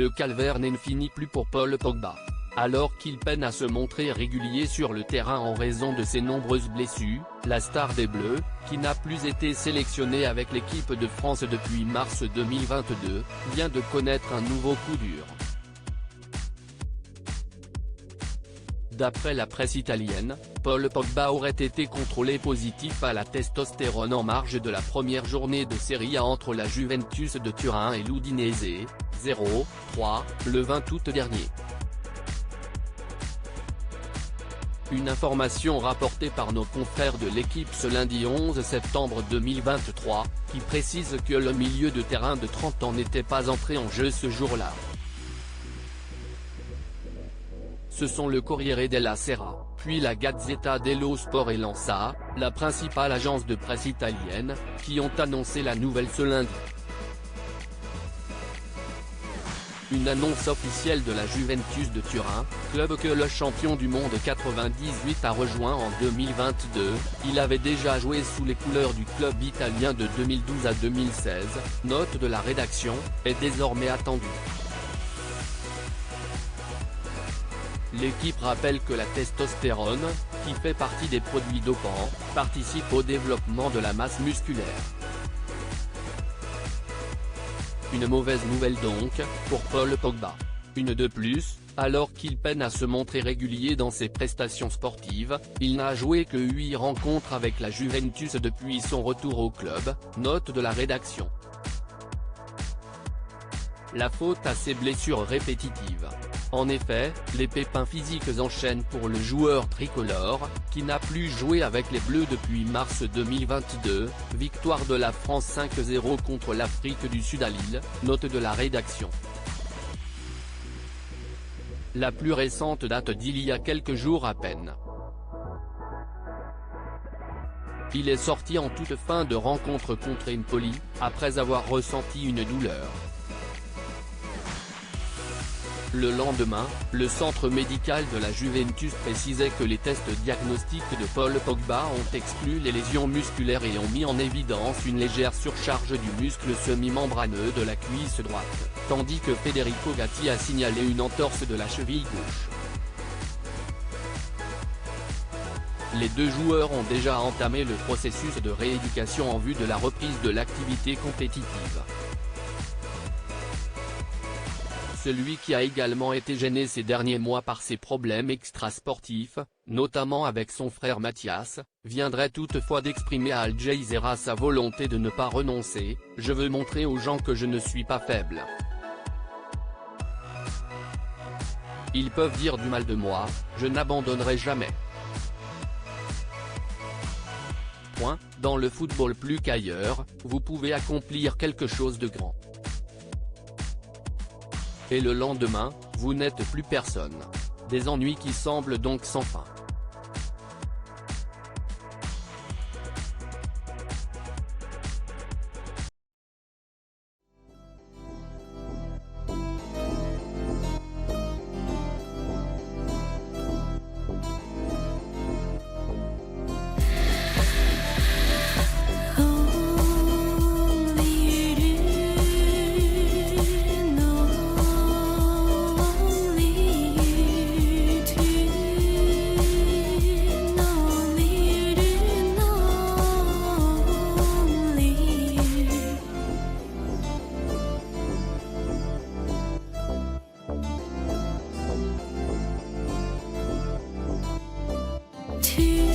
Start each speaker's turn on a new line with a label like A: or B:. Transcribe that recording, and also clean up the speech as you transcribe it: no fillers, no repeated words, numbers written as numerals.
A: le calvaire n'en finit plus pour Paul Pogba. Alors qu'il peine à se montrer régulier sur le terrain en raison de ses nombreuses blessures, la star des Bleus, qui n'a plus été sélectionnée avec l'équipe de France depuis mars 2022, vient de connaître un nouveau coup dur. D'après la presse italienne, Paul Pogba aurait été contrôlé positif à la testostérone en marge de la première journée de Serie A entre la Juventus de Turin et l'Udinese, 0-3, le 20 août dernier. Une information rapportée par nos confrères de l'équipe ce lundi 11 septembre 2023, qui précise que le milieu de terrain de 30 ans n'était pas entré en jeu ce jour-là. Ce sont le Corriere della Sera, puis la Gazzetta dello Sport et l'ANSA, la principale agence de presse italienne, qui ont annoncé la nouvelle ce lundi. Une annonce officielle de la Juventus de Turin, club que le champion du monde 98 a rejoint en 2022, il avait déjà joué sous les couleurs du club italien de 2012 à 2016, note de la rédaction, est désormais attendue. L'équipe rappelle que la testostérone, qui fait partie des produits dopants, participe au développement de la masse musculaire. Une mauvaise nouvelle donc, pour Paul Pogba. Une de plus, alors qu'il peine à se montrer régulier dans ses prestations sportives, il n'a joué que 8 rencontres avec la Juventus depuis son retour au club, note de la rédaction. La faute à ses blessures répétitives. En effet, les pépins physiques enchaînent pour le joueur tricolore, qui n'a plus joué avec les Bleus depuis mars 2022, victoire de la France 5-0 contre l'Afrique du Sud à Lille, note de la rédaction. La plus récente date d'il y a quelques jours à peine. Il est sorti en toute fin de rencontre contre Empoli, après avoir ressenti une douleur. Le lendemain, le centre médical de la Juventus précisait que les tests diagnostiques de Paul Pogba ont exclu les lésions musculaires et ont mis en évidence une légère surcharge du muscle semi-membraneux de la cuisse droite, tandis que Federico Gatti a signalé une entorse de la cheville gauche. Les deux joueurs ont déjà entamé le processus de rééducation en vue de la reprise de l'activité compétitive. Celui qui a également été gêné ces derniers mois par ses problèmes extrasportifs, notamment avec son frère Mathias, viendrait toutefois d'exprimer à Al Jazeera sa volonté de ne pas renoncer. « Je veux montrer aux gens que je ne suis pas faible. Ils peuvent dire du mal de moi, je n'abandonnerai jamais. » Dans le football plus qu'ailleurs, vous pouvez accomplir quelque chose de grand. Et le lendemain, vous n'êtes plus personne. Des ennuis qui semblent donc sans fin.
B: To